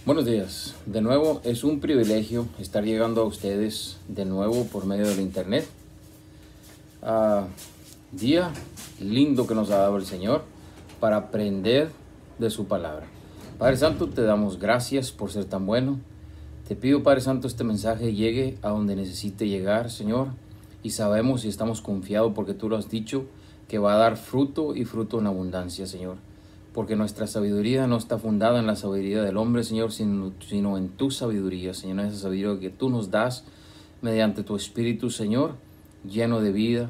Buenos días. De nuevo, es un privilegio estar llegando a ustedes de nuevo por medio del internet. Día lindo que nos ha dado el Señor para aprender de su palabra. Padre Santo, te damos gracias por ser tan bueno. Te pido, Padre Santo, este mensaje llegue a donde necesite llegar, Señor. Y sabemos y estamos confiados porque tú lo has dicho, que va a dar fruto y fruto en abundancia, Señor. Porque nuestra sabiduría no está fundada en la sabiduría del hombre, Señor, sino en tu sabiduría, Señor, en esa sabiduría que tú nos das mediante tu Espíritu, Señor, lleno de vida.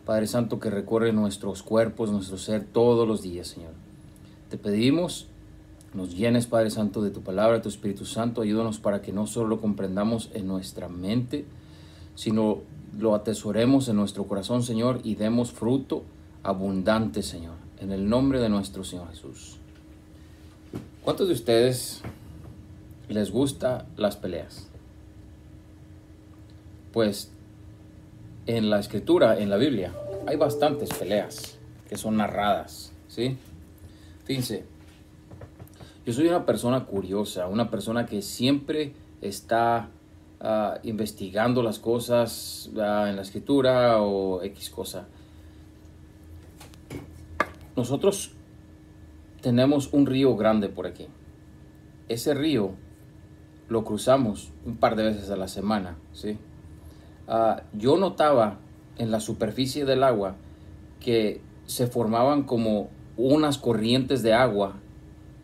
Padre Santo, que recorre nuestros cuerpos, nuestro ser todos los días, Señor. Te pedimos, nos llenes, Padre Santo, de tu palabra, de tu Espíritu Santo. Ayúdanos para que no solo lo comprendamos en nuestra mente, sino lo atesoremos en nuestro corazón, Señor, y demos fruto abundante, Señor. En el nombre de nuestro Señor Jesús. ¿Cuántos de ustedes les gustan las peleas? Pues en la Escritura, en la Biblia, hay bastantes peleas que son narradas, ¿sí? Fíjense, yo soy una persona curiosa, una persona que siempre está investigando las cosas en la Escritura o X cosa. Nosotros tenemos un río grande por aquí. Ese río lo cruzamos un par de veces a la semana, ¿sí? Yo notaba en la superficie del agua que se formaban como unas corrientes de agua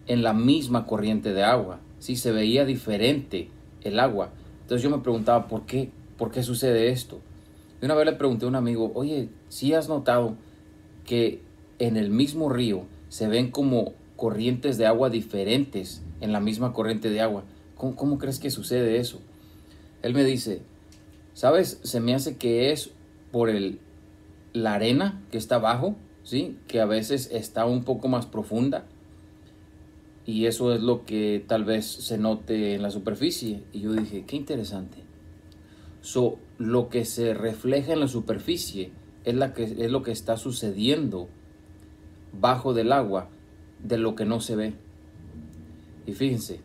en la misma corriente de agua, ¿sí? Se veía diferente el agua. Entonces yo me preguntaba, ¿por qué sucede esto? Y una vez le pregunté a un amigo, oye, ¿sí has notado que en el mismo río se ven como corrientes de agua diferentes en la misma corriente de agua? ¿Cómo crees que sucede eso? Él me dice, ¿sabes? Se me hace que es por la arena que está abajo, ¿sí? Que a veces está un poco más profunda. Y eso es lo que tal vez se note en la superficie. Y yo dije, qué interesante. Lo que se refleja en la superficie es lo que está sucediendo bajo del agua, de lo que no se ve. Y fíjense,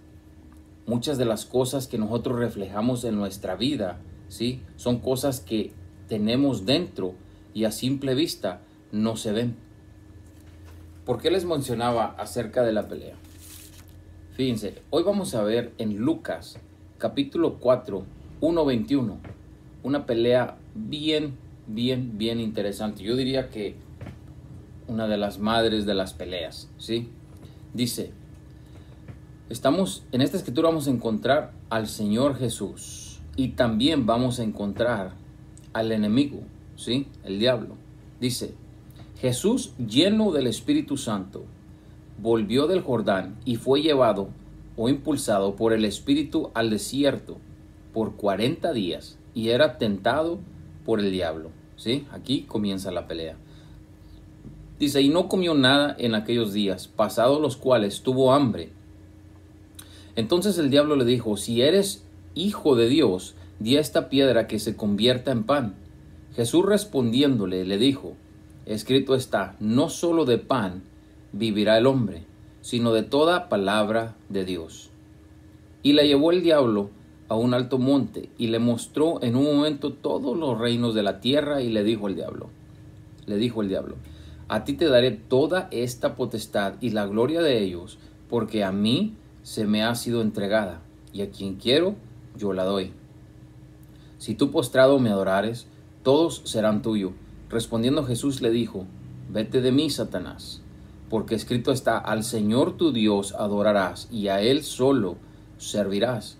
muchas de las cosas que nosotros reflejamos en nuestra vida, ¿sí? Son cosas que tenemos dentro y a simple vista no se ven. ¿Por qué les mencionaba acerca de la pelea? Fíjense, hoy vamos a ver en Lucas capítulo 4, 1:21, una pelea bien interesante. Yo diría que una de las madres de las peleas, ¿sí? Dice, en esta escritura vamos a encontrar al Señor Jesús y también vamos a encontrar al enemigo, ¿sí? El diablo. Dice, Jesús, lleno del Espíritu Santo, volvió del Jordán y fue llevado o impulsado por el Espíritu al desierto por 40 días y era tentado por el diablo, ¿sí? Aquí comienza la pelea. Dice, y no comió nada en aquellos días, pasados los cuales tuvo hambre. Entonces el diablo le dijo, si eres hijo de Dios, di a esta piedra que se convierta en pan. Jesús respondiéndole le dijo, escrito está, no solo de pan vivirá el hombre, sino de toda palabra de Dios. Y le llevó el diablo a un alto monte y le mostró en un momento todos los reinos de la tierra y le dijo el diablo, a ti te daré toda esta potestad y la gloria de ellos, porque a mí se me ha sido entregada, y a quien quiero, yo la doy. Si tú postrado me adorares, todos serán tuyos. Respondiendo Jesús le dijo, vete de mí, Satanás, porque escrito está, al Señor tu Dios adorarás, y a Él solo servirás.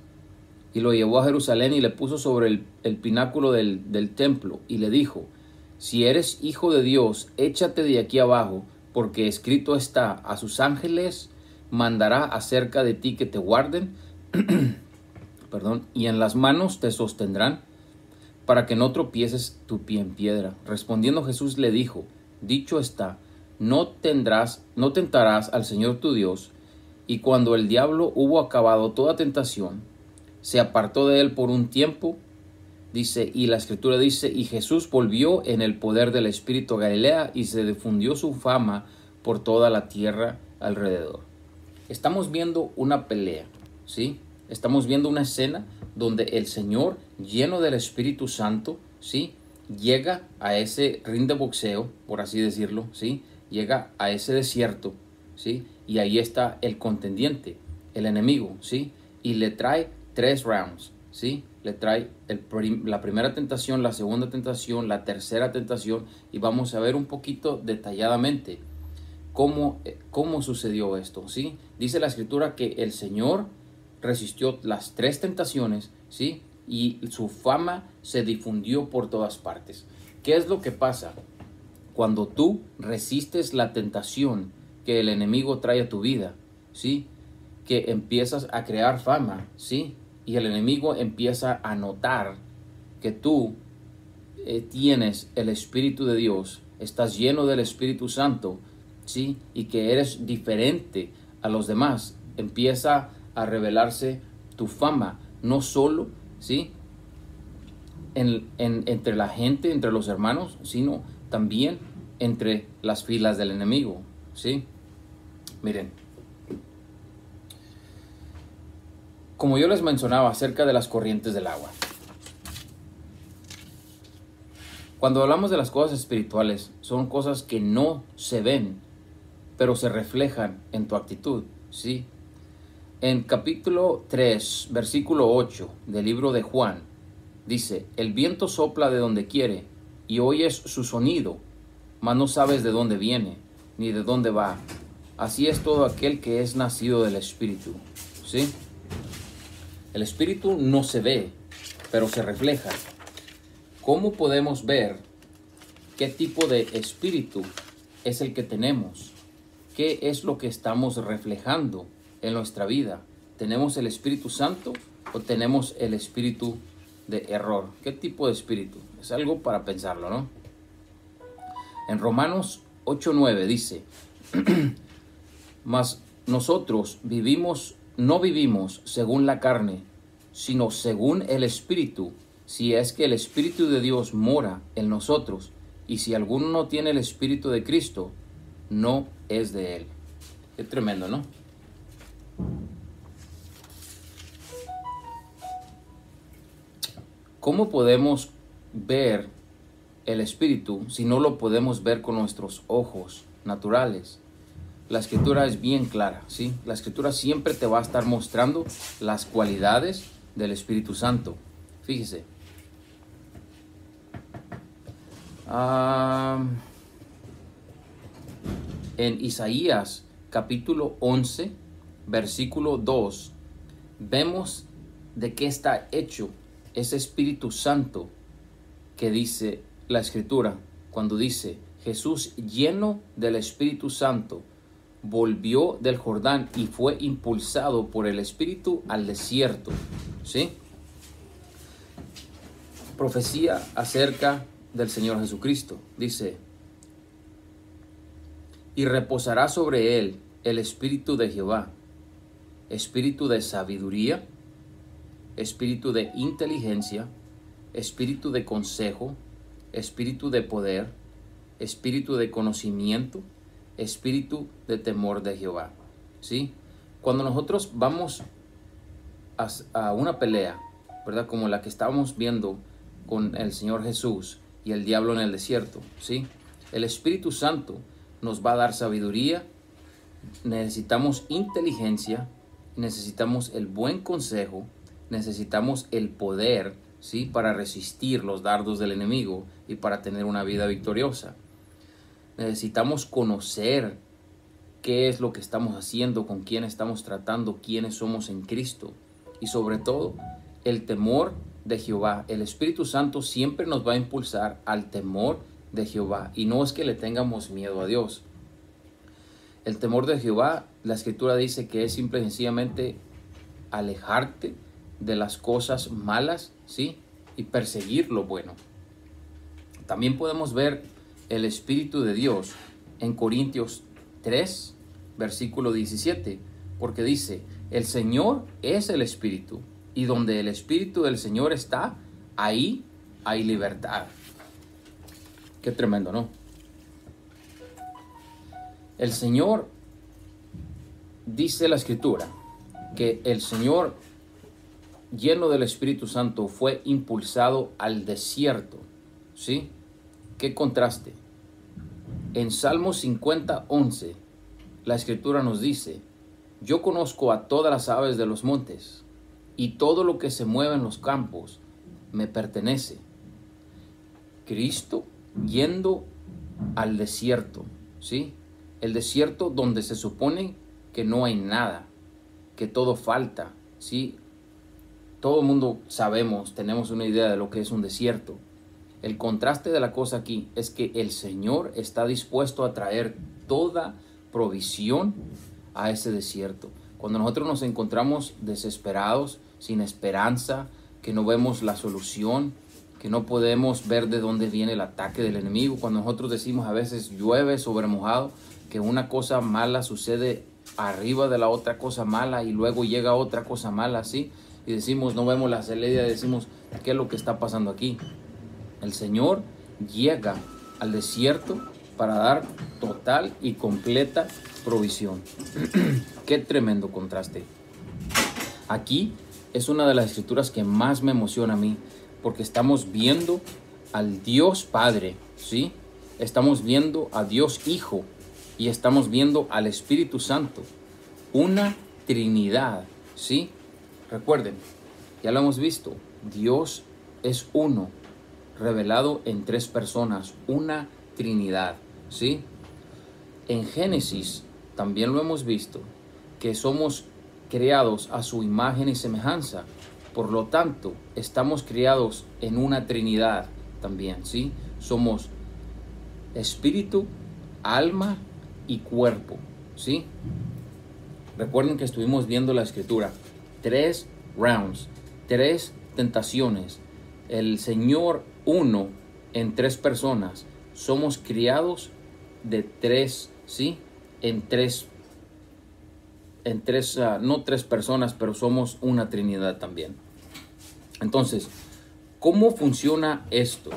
Y lo llevó a Jerusalén y le puso sobre el pináculo del templo, y le dijo, si eres hijo de Dios, échate de aquí abajo, porque escrito está, a sus ángeles mandará acerca de ti que te guarden, y en las manos te sostendrán, para que no tropieces tu pie en piedra. Respondiendo Jesús le dijo, dicho está, no tentarás al Señor tu Dios. Y cuando el diablo hubo acabado toda tentación, se apartó de él por un tiempo. Dice, y la escritura dice, y Jesús volvió en el poder del Espíritu a Galilea y se difundió su fama por toda la tierra alrededor. estamos viendo una pelea, ¿sí? Estamos viendo una escena donde el Señor, lleno del Espíritu Santo, ¿sí? Llega a ese ring de boxeo, por así decirlo, ¿sí? Llega a ese desierto, ¿sí? Y ahí está el contendiente, el enemigo, ¿sí? Y le trae 3 rounds, ¿sí? Le trae la primera tentación, la segunda tentación, la tercera tentación, y vamos a ver un poquito detalladamente cómo sucedió esto, ¿sí? Dice la Escritura que el Señor resistió las 3 tentaciones, ¿sí? Y su fama se difundió por todas partes. ¿Qué es lo que pasa cuando tú resistes la tentación que el enemigo trae a tu vida? ¿Sí? Que empiezas a crear fama, ¿sí? Y el enemigo empieza a notar que tú tienes el Espíritu de Dios, estás lleno del Espíritu Santo, ¿sí? Y que eres diferente a los demás. Empieza a revelarse tu fama, no solo, ¿sí? Entre la gente, entre los hermanos, sino también entre las filas del enemigo, ¿sí? Miren, como yo les mencionaba acerca de las corrientes del agua, cuando hablamos de las cosas espirituales, son cosas que no se ven, pero se reflejan en tu actitud, ¿sí? En capítulo 3, versículo 8 del libro de Juan, dice: el viento sopla de donde quiere y oyes su sonido, mas no sabes de dónde viene ni de dónde va. Así es todo aquel que es nacido del Espíritu, ¿sí? El Espíritu no se ve, pero se refleja. ¿Cómo podemos ver qué tipo de espíritu es el que tenemos? ¿Qué es lo que estamos reflejando en nuestra vida? ¿Tenemos el Espíritu Santo o tenemos el espíritu de error? ¿Qué tipo de espíritu? Es algo para pensarlo, ¿no? En Romanos 8:9 dice: mas nosotros no vivimos según la carne, sino según el Espíritu, si es que el Espíritu de Dios mora en nosotros. Y si alguno no tiene el Espíritu de Cristo, no es de él. Qué tremendo, ¿no? ¿Cómo podemos ver el Espíritu si no lo podemos ver con nuestros ojos naturales? La Escritura es bien clara, ¿sí? La Escritura siempre te va a estar mostrando las cualidades del Espíritu Santo. Fíjese. En Isaías capítulo 11, versículo 2, vemos de qué está hecho ese Espíritu Santo que dice la Escritura, cuando dice: Jesús, lleno del Espíritu Santo, volvió del Jordán y fue impulsado por el Espíritu al desierto, ¿sí? Profecía acerca del Señor Jesucristo. Dice: y reposará sobre él el Espíritu de Jehová, Espíritu de sabiduría, Espíritu de inteligencia, Espíritu de consejo, Espíritu de poder, Espíritu de conocimiento, Espíritu de temor de Jehová, ¿sí? Cuando nosotros vamos a una pelea, ¿verdad? Como la que estábamos viendo con el Señor Jesús y el diablo en el desierto, ¿sí? El Espíritu Santo nos va a dar sabiduría, necesitamos inteligencia, necesitamos el buen consejo, necesitamos el poder, ¿sí? Para resistir los dardos del enemigo y para tener una vida victoriosa. Necesitamos conocer qué es lo que estamos haciendo, con quién estamos tratando, quiénes somos en Cristo. Y sobre todo, el temor de Jehová. El Espíritu Santo siempre nos va a impulsar al temor de Jehová. Y no es que le tengamos miedo a Dios. El temor de Jehová, la Escritura dice que es simple y sencillamente alejarte de las cosas malas, ¿sí? Y perseguir lo bueno. También podemos ver el Espíritu de Dios en Corintios 3, versículo 17, porque dice: el Señor es el Espíritu, y donde el Espíritu del Señor está, ahí hay libertad. Qué tremendo, ¿no? El Señor dice la Escritura que el Señor, lleno del Espíritu Santo, fue impulsado al desierto. ¿Sí? ¿Qué contraste? En Salmo 50:11, la Escritura nos dice: yo conozco a todas las aves de los montes, y todo lo que se mueve en los campos me pertenece. Cristo yendo al desierto, ¿sí? El desierto donde se supone que no hay nada, que todo falta, ¿sí? Todo el mundo sabemos, tenemos una idea de lo que es un desierto. El contraste de la cosa aquí es que el Señor está dispuesto a traer toda provisión a ese desierto. Cuando nosotros nos encontramos desesperados, sin esperanza, que no vemos la solución, que no podemos ver de dónde viene el ataque del enemigo, cuando nosotros decimos a veces llueve sobre mojado, que una cosa mala sucede arriba de la otra cosa mala y luego llega otra cosa mala, ¿sí? Y decimos, no vemos la salida, decimos, ¿qué es lo que está pasando aquí? El Señor llega al desierto para dar total y completa provisión. Qué tremendo contraste. Aquí es una de las escrituras que más me emociona a mí, porque estamos viendo al Dios Padre, ¿sí? Estamos viendo a Dios Hijo y estamos viendo al Espíritu Santo. Una Trinidad, ¿sí? Recuerden, ya lo hemos visto, Dios es uno, revelado en tres personas, una Trinidad, ¿sí? En Génesis también lo hemos visto, que somos creados a su imagen y semejanza. Por lo tanto, estamos creados en una Trinidad también, ¿sí? Somos espíritu, alma y cuerpo, ¿sí? Recuerden que estuvimos viendo la Escritura. 3 rounds, 3 tentaciones. El Señor uno en 3 personas. Somos criados de 3, ¿sí? En tres, no 3 personas, pero somos una Trinidad también. Entonces, ¿cómo funciona esto?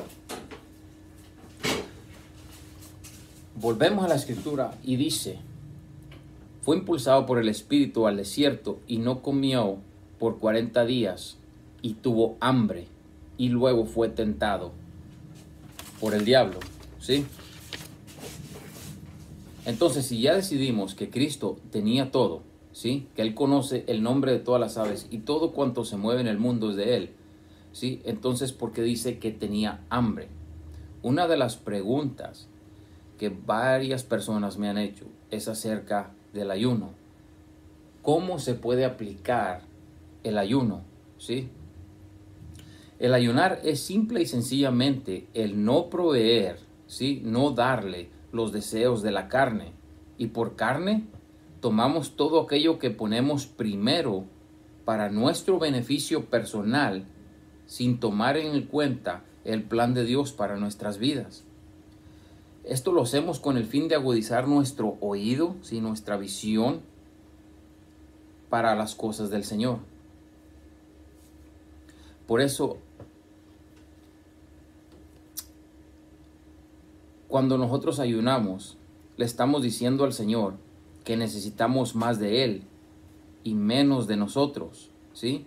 Volvemos a la Escritura y dice: fue impulsado por el Espíritu al desierto y no comió por 40 días y tuvo hambre y luego fue tentado por el diablo, ¿sí? Entonces, si ya decidimos que Cristo tenía todo, ¿sí? Que Él conoce el nombre de todas las aves y todo cuanto se mueve en el mundo es de Él, ¿sí? Entonces, ¿por qué dice que tenía hambre? Una de las preguntas que varias personas me han hecho es acerca del ayuno. ¿Cómo se puede aplicar el ayuno? ¿Sí? El ayunar es simple y sencillamente el no proveer, ¿sí? No darle los deseos de la carne. Y por carne tomamos todo aquello que ponemos primero para nuestro beneficio personal, sin tomar en cuenta el plan de Dios para nuestras vidas. Esto lo hacemos con el fin de agudizar nuestro oído, ¿sí? Nuestra visión para las cosas del Señor. Por eso, cuando nosotros ayunamos, le estamos diciendo al Señor que necesitamos más de Él y menos de nosotros, ¿sí?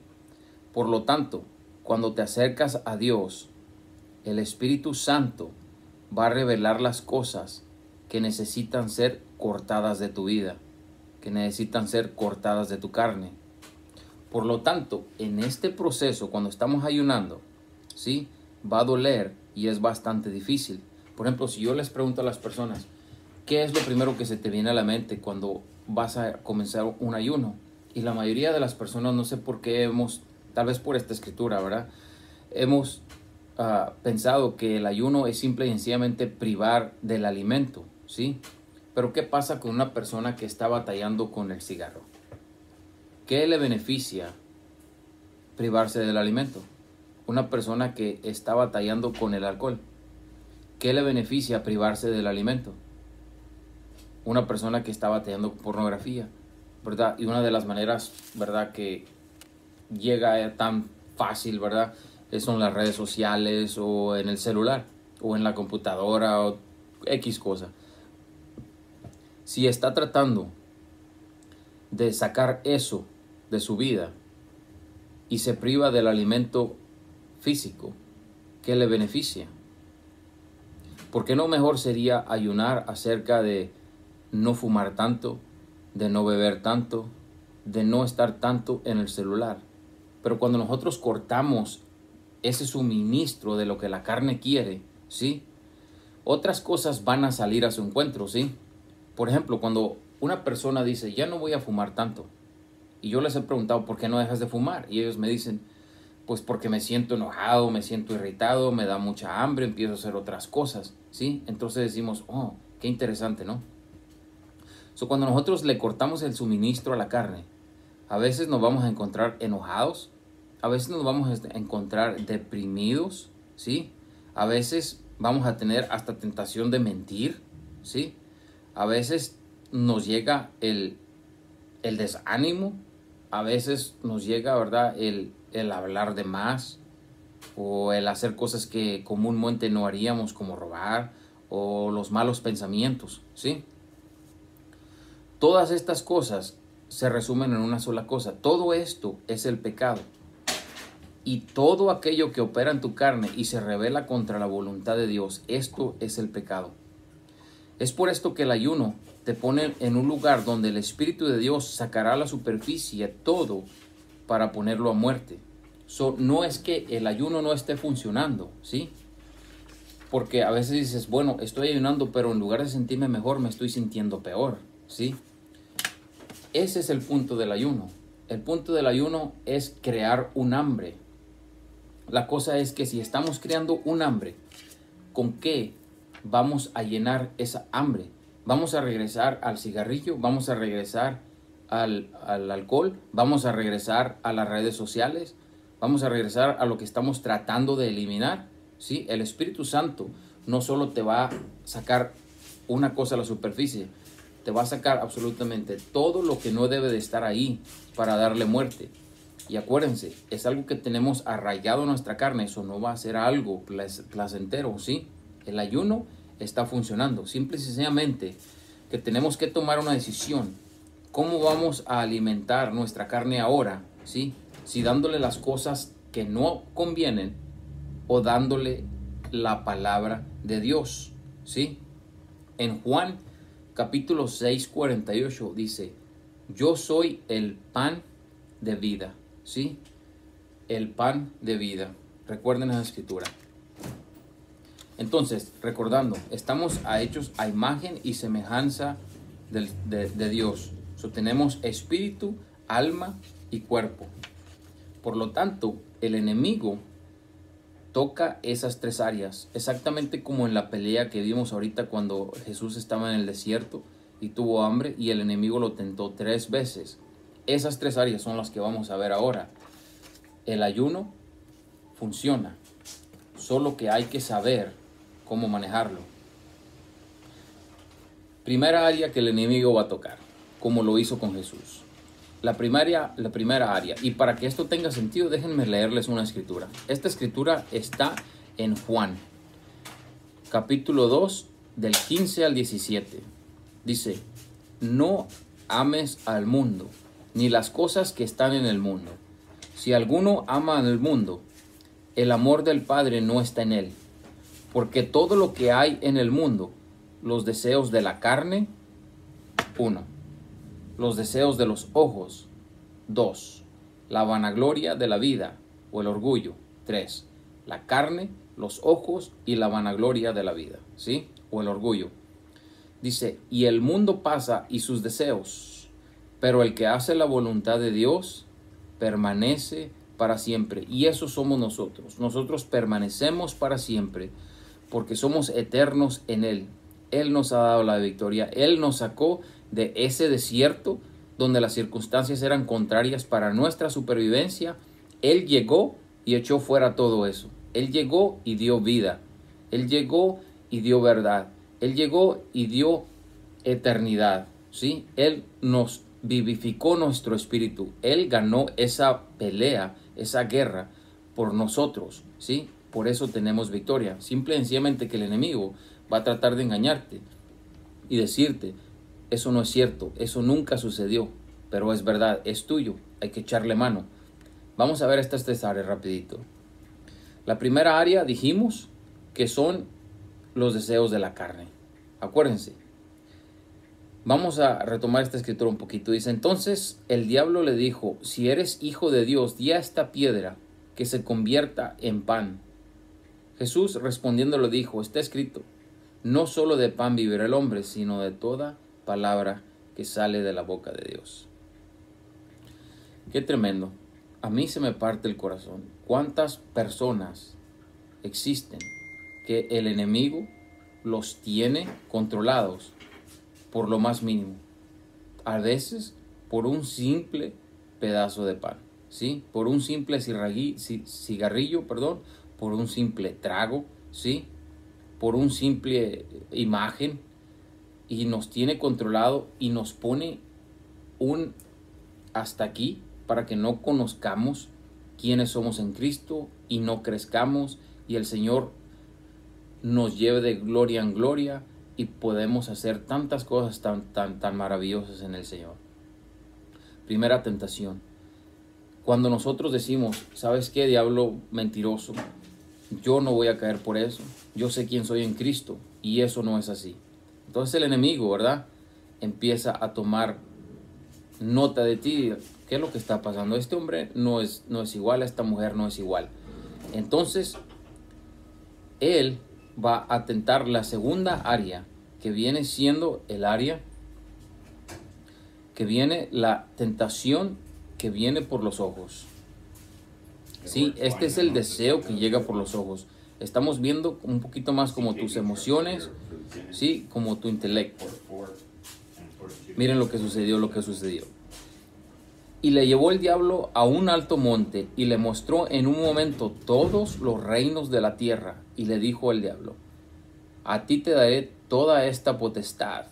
Por lo tanto, cuando te acercas a Dios, el Espíritu Santo va a revelar las cosas que necesitan ser cortadas de tu vida, que necesitan ser cortadas de tu carne. Por lo tanto, en este proceso, cuando estamos ayunando, ¿sí? Va a doler y es bastante difícil. Por ejemplo, si yo les pregunto a las personas, ¿qué es lo primero que se te viene a la mente cuando vas a comenzar un ayuno? Y la mayoría de las personas, no sé por qué tal vez por esta escritura, ¿verdad? Hemos pensado que el ayuno es simple y sencillamente privar del alimento, ¿sí? Pero ¿qué pasa con una persona que está batallando con el cigarro? ¿Qué le beneficia privarse del alimento? Una persona que está batallando con el alcohol, ¿qué le beneficia privarse del alimento? Una persona que está batallando con pornografía, ¿verdad? Y una de las maneras, ¿verdad?, que llega tan fácil, ¿verdad?, son las redes sociales o en el celular o en la computadora o X cosa. Si está tratando de sacar eso de su vida y se priva del alimento físico que le beneficia. ¿Por qué no mejor sería ayunar acerca de no fumar tanto, de no beber tanto, de no estar tanto en el celular? Pero cuando nosotros cortamos ese suministro de lo que la carne quiere, ¿sí?, otras cosas van a salir a su encuentro, ¿sí? Por ejemplo, cuando una persona dice, ya no voy a fumar tanto, y yo les he preguntado, ¿por qué no dejas de fumar? Y ellos me dicen, pues porque me siento enojado, me siento irritado, me da mucha hambre, empiezo a hacer otras cosas, ¿sí? Entonces decimos, oh, qué interesante, ¿no? Cuando nosotros le cortamos el suministro a la carne, a veces nos vamos a encontrar enojados, a veces nos vamos a encontrar deprimidos, ¿sí? A veces vamos a tener hasta tentación de mentir, ¿sí? A veces nos llega el desánimo, a veces nos llega, ¿verdad?, el hablar de más, o el hacer cosas que comúnmente no haríamos, como robar, o los malos pensamientos, ¿sí? Todas estas cosas se resumen en una sola cosa. Todo esto es el pecado. Y todo aquello que opera en tu carne y se rebela contra la voluntad de Dios, esto es el pecado. Es por esto que el ayuno te pone en un lugar donde el Espíritu de Dios sacará a la superficie todo para ponerlo a muerte. No es que el ayuno no esté funcionando, ¿sí? Porque a veces dices, bueno, estoy ayunando, pero en lugar de sentirme mejor, me estoy sintiendo peor, ¿sí? Ese es el punto del ayuno. El punto del ayuno es crear un hambre. La cosa es que si estamos creando un hambre, ¿con qué vamos a llenar esa hambre? ¿Vamos a regresar al cigarrillo? ¿Vamos a regresar al alcohol? ¿Vamos a regresar a las redes sociales? ¿Vamos a regresar a lo que estamos tratando de eliminar? ¿Sí? El Espíritu Santo no solo te va a sacar una cosa a la superficie, te va a sacar absolutamente todo lo que no debe de estar ahí para darle muerte. Y acuérdense, es algo que tenemos arraigado en nuestra carne, eso no va a ser algo placentero, ¿sí? El ayuno está funcionando, simple y sencillamente que tenemos que tomar una decisión. ¿Cómo vamos a alimentar nuestra carne ahora, ¿sí? Si dándole las cosas que no convienen o dándole la palabra de Dios, ¿sí? En Juan capítulo 6, 48 dice, yo soy el pan de vida, ¿sí? El pan de vida. Recuerden esa escritura. Entonces, recordando, estamos hechos a imagen y semejanza de Dios. Tenemos espíritu, alma y cuerpo. Por lo tanto, el enemigo toca esas tres áreas, exactamente como en la pelea que vimos ahorita cuando Jesús estaba en el desierto y tuvo hambre y el enemigo lo tentó 3 veces. Esas 3 áreas son las que vamos a ver ahora. El ayuno funciona, solo que hay que saber cómo manejarlo. Primera área que el enemigo va a tocar, como lo hizo con Jesús. La primera área, y para que esto tenga sentido, déjenme leerles una escritura. Esta escritura está en Juan, capítulo 2, del 15 al 17. Dice, no ames al mundo, ni las cosas que están en el mundo. Si alguno ama al mundo, el amor del Padre no está en él. Porque todo lo que hay en el mundo, los deseos de la carne, 1. Los deseos de los ojos, 2. La vanagloria de la vida o el orgullo, 3. La carne, los ojos y la vanagloria de la vida, ¿sí? O el orgullo. Dice, y el mundo pasa y sus deseos, pero el que hace la voluntad de Dios permanece para siempre. Y eso somos nosotros. Nosotros permanecemos para siempre porque somos eternos en Él. Él nos ha dado la victoria. Él nos sacó de ese desierto donde las circunstancias eran contrarias para nuestra supervivencia. Él llegó y echó fuera todo eso. Él llegó y dio vida. Él llegó y dio verdad. Él llegó y dio eternidad, ¿sí? Él nos vivificó nuestro espíritu. Él ganó esa pelea, esa guerra por nosotros, ¿sí? Por eso tenemos victoria. Simple y sencillamente que el enemigo va a tratar de engañarte y decirte, eso no es cierto, eso nunca sucedió. pero es verdad, es tuyo, hay que echarle mano. Vamos a ver estas tres áreas rapidito. La primera área dijimos que son los deseos de la carne. Acuérdense. Vamos a retomar esta escritura un poquito. Dice, entonces el diablo le dijo, si eres hijo de Dios, di a esta piedra que se convierta en pan. Jesús respondiendo le dijo, está escrito, no solo de pan vivirá el hombre, sino de toda palabra que sale de la boca de Dios. Qué tremendo. A mí se me parte el corazón. ¿Cuántas personas existen que el enemigo los tiene controlados por lo más mínimo? A veces por un simple pedazo de pan, ¿sí? Por un simple cigarrillo, por un simple trago, ¿sí? Por un simple imagen, y nos tiene controlado y nos pone un hasta aquí para que no conozcamos quiénes somos en Cristo y no crezcamos y el Señor nos lleve de gloria en gloria y podemos hacer tantas cosas tan maravillosas en el Señor. Primera tentación. Cuando nosotros decimos, ¿sabes qué, diablo mentiroso? Yo no voy a caer por eso. Yo sé quién soy en Cristo y eso no es así. Entonces el enemigo, ¿verdad? Empieza a tomar nota de ti. ¿Qué es lo que está pasando? Este hombre no es igual, esta mujer no es igual. Entonces, él va a tentar la segunda área, que viene siendo el área que viene la tentación que viene por los ojos. Sí, este es el deseo que llega por los ojos. Estamos viendo un poquito más como tus emociones, sí, como tu intelecto. Miren lo que sucedió. Y le llevó el diablo a un alto monte y le mostró en un momento todos los reinos de la tierra. Y le dijo el diablo, a ti te daré toda esta potestad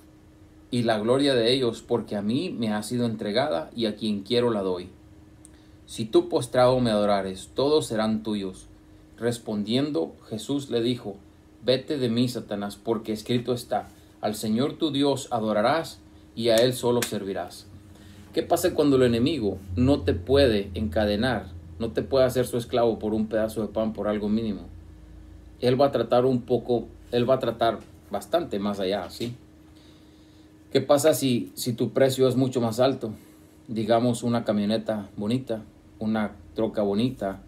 y la gloria de ellos, porque a mí me ha sido entregada y a quien quiero la doy. Si tú postrado me adorares, todos serán tuyos. Respondiendo Jesús le dijo, vete de mí, Satanás, porque escrito está, al Señor tu Dios adorarás y a Él solo servirás. ¿Qué pasa cuando el enemigo no te puede encadenar, no te puede hacer su esclavo por un pedazo de pan, por algo mínimo? Él va a tratar bastante más allá, ¿sí? ¿Qué pasa si tu precio es mucho más alto? Digamos una camioneta bonita, una troca bonita,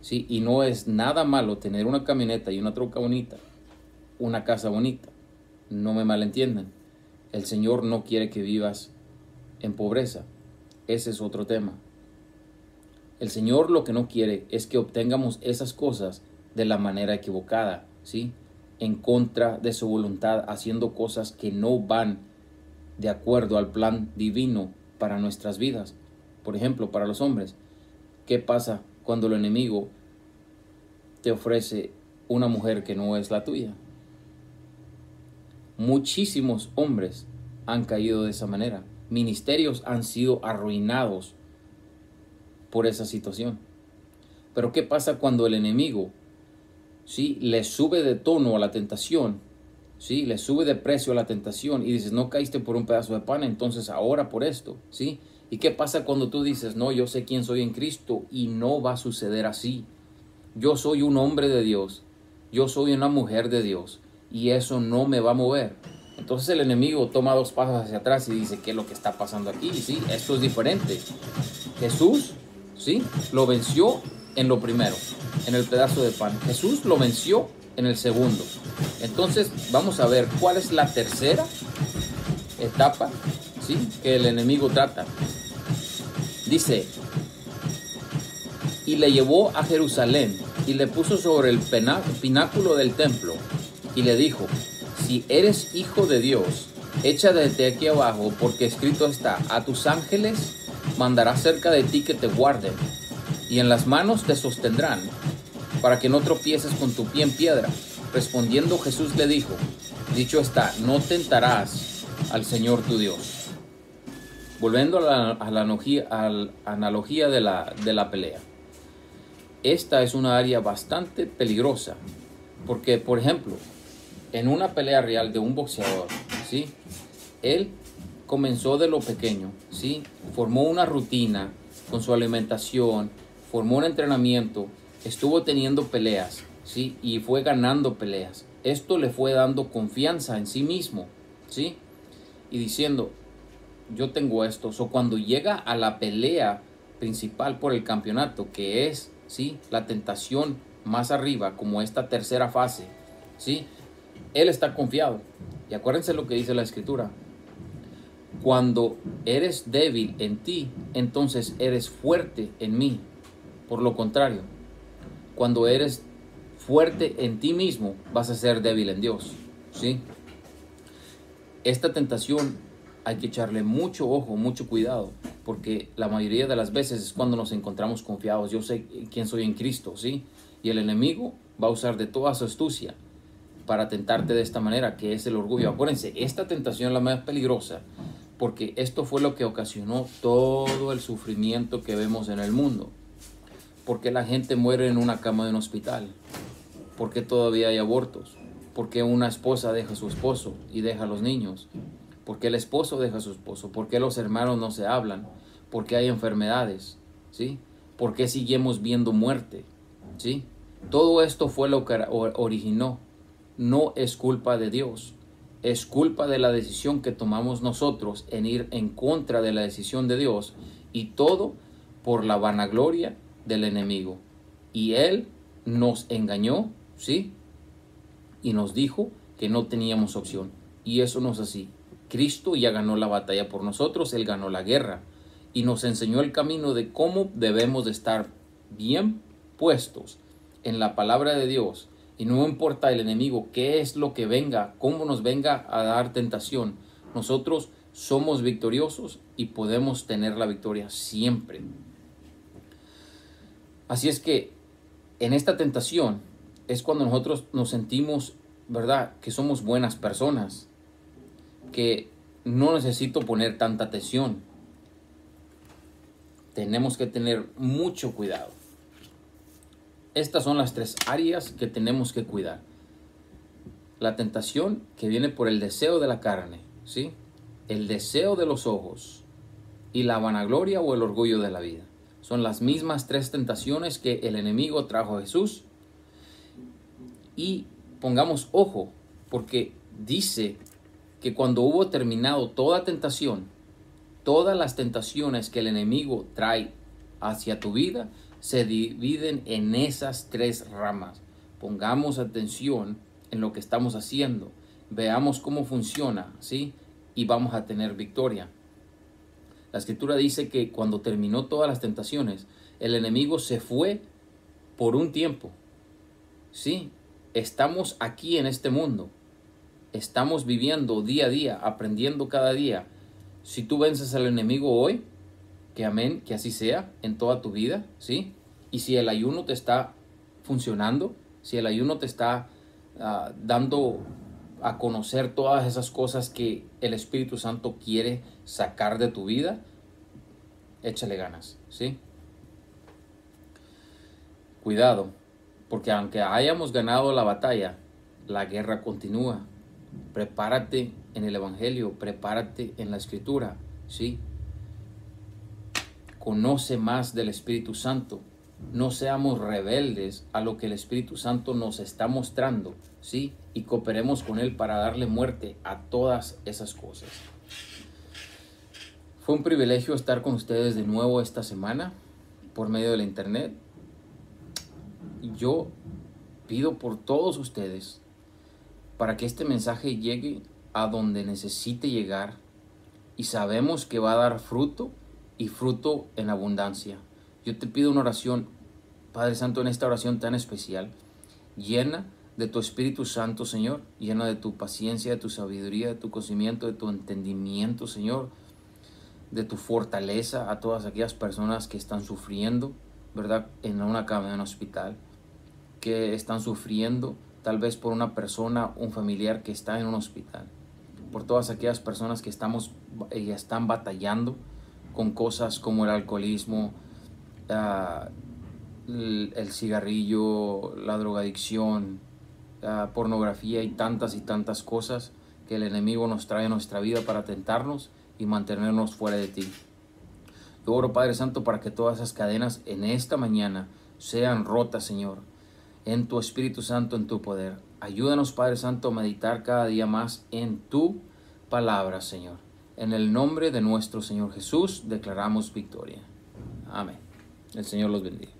¿sí? Y no es nada malo tener una camioneta y una troca bonita, una casa bonita. No me malentiendan. El Señor no quiere que vivas en pobreza. Ese es otro tema. El Señor lo que no quiere es que obtengamos esas cosas de la manera equivocada, ¿sí? En contra de su voluntad, haciendo cosas que no van de acuerdo al plan divino para nuestras vidas. Por ejemplo, para los hombres, ¿qué pasa cuando el enemigo te ofrece una mujer que no es la tuya? Muchísimos hombres han caído de esa manera. Ministerios han sido arruinados por esa situación. Pero ¿qué pasa cuando el enemigo, sí, le sube de tono a la tentación? ¿Sí? Le sube de precio a la tentación y dices, no caíste por un pedazo de pan, entonces ahora por esto, ¿sí? ¿Y qué pasa cuando tú dices, no, yo sé quién soy en Cristo y no va a suceder así? Yo soy un hombre de Dios, yo soy una mujer de Dios y eso no me va a mover. Entonces el enemigo toma 2 pasos hacia atrás y dice, ¿qué es lo que está pasando aquí? ¿Sí? Esto es diferente. Jesús, ¿sí? Lo venció en lo primero, en el pedazo de pan. Jesús lo venció en el segundo. Entonces vamos a ver cuál es la tercera etapa, ¿sí? Que el enemigo trata. Dice, y le llevó a Jerusalén y le puso sobre el pináculo del templo y le dijo, si eres hijo de Dios, échate de aquí abajo, porque escrito está, a tus ángeles mandará cerca de ti que te guarden y en las manos te sostendrán para que no tropieces con tu pie en piedra. Respondiendo Jesús le dijo, dicho está, no tentarás al Señor tu Dios. Volviendo a la analogía de la pelea. Esta es una área bastante peligrosa, porque, por ejemplo, en una pelea real de un boxeador, ¿sí? Él comenzó de lo pequeño, ¿sí? Formó una rutina con su alimentación, formó un entrenamiento, estuvo teniendo peleas, ¿sí? Y fue ganando peleas. Esto le fue dando confianza en sí mismo, ¿sí? Y diciendo, yo tengo esto. O cuando llega a la pelea principal por el campeonato, que es, ¿sí?, la tentación más arriba, como esta tercera fase, ¿sí?, él está confiado. Y acuérdense lo que dice la escritura. Cuando eres débil en ti, entonces eres fuerte en mí. Por lo contrario, cuando eres fuerte en ti mismo, vas a ser débil en Dios, ¿sí? Esta tentación hay que echarle mucho ojo, mucho cuidado, porque la mayoría de las veces es cuando nos encontramos confiados. Yo sé quién soy en Cristo, ¿sí? Y el enemigo va a usar de toda su astucia para tentarte de esta manera, que es el orgullo. Acuérdense, esta tentación es la más peligrosa, porque esto fue lo que ocasionó todo el sufrimiento que vemos en el mundo. ¿Por qué la gente muere en una cama de un hospital? ¿Por qué todavía hay abortos? ¿Por qué una esposa deja a su esposo y deja a los niños? ¿Por qué el esposo deja a su esposo? ¿Por qué los hermanos no se hablan? ¿Por qué hay enfermedades? ¿Sí? ¿Por qué seguimos viendo muerte? ¿Sí? Todo esto fue lo que originó. No es culpa de Dios. Es culpa de la decisión que tomamos nosotros en ir en contra de la decisión de Dios, y todo por la vanagloria del enemigo. Y él nos engañó, ¿sí? Y nos dijo que no teníamos opción. Y eso no es así. Cristo ya ganó la batalla por nosotros, Él ganó la guerra. Y nos enseñó el camino de cómo debemos de estar bien puestos en la palabra de Dios. Y no importa el enemigo, qué es lo que venga, cómo nos venga a dar tentación. Nosotros somos victoriosos y podemos tener la victoria siempre. Así es que en esta tentación es cuando nosotros nos sentimos, ¿verdad?, que somos buenas personas, que no necesito poner tanta atención. Tenemos que tener mucho cuidado. Estas son las tres áreas que tenemos que cuidar. La tentación que viene por el deseo de la carne, ¿sí?, el deseo de los ojos y la vanagloria o el orgullo de la vida. Son las mismas tres tentaciones que el enemigo trajo a Jesús. Y pongamos ojo, porque dice que cuando hubo terminado toda tentación, todas las tentaciones que el enemigo trae hacia tu vida se dividen en esas tres ramas. Pongamos atención en lo que estamos haciendo, veamos cómo funciona, ¿sí? Y vamos a tener victoria. La escritura dice que cuando terminó todas las tentaciones, el enemigo se fue por un tiempo, ¿sí? Estamos aquí en este mundo. Estamos viviendo día a día, aprendiendo cada día. Si tú vences al enemigo hoy, que amén, que así sea en toda tu vida, ¿sí? Y si el ayuno te está funcionando, si el ayuno te está dando a conocer todas esas cosas que el Espíritu Santo quiere sacar de tu vida, échale ganas, ¿sí? Cuidado, porque aunque hayamos ganado la batalla, la guerra continúa. Prepárate en el Evangelio, prepárate en la Escritura, ¿sí? Conoce más del Espíritu Santo. No seamos rebeldes a lo que el Espíritu Santo nos está mostrando, ¿sí? Y cooperemos con Él para darle muerte a todas esas cosas. Fue un privilegio estar con ustedes de nuevo esta semana por medio de la internet. Yo pido por todos ustedes para que este mensaje llegue a donde necesite llegar, y sabemos que va a dar fruto y fruto en abundancia. Yo te pido una oración, Padre Santo, en esta oración tan especial. Llena de tu Espíritu Santo, Señor. Llena de tu paciencia, de tu sabiduría, de tu conocimiento, de tu entendimiento, Señor. De tu fortaleza a todas aquellas personas que están sufriendo, ¿verdad?, en una cama de un hospital. Que están sufriendo tal vez por una persona, un familiar que está en un hospital. Por todas aquellas personas que están batallando con cosas como el alcoholismo, el cigarrillo, la drogadicción, pornografía y tantas cosas que el enemigo nos trae a nuestra vida para tentarnos y y mantenernos fuera de ti. Yo oro, Padre Santo, para que todas esas cadenas en esta mañana sean rotas, Señor, en tu Espíritu Santo, en tu poder. Ayúdanos, Padre Santo, a meditar cada día más en tu palabra, Señor. En el nombre de nuestro Señor Jesús declaramos victoria. Amén. El Señor los bendiga.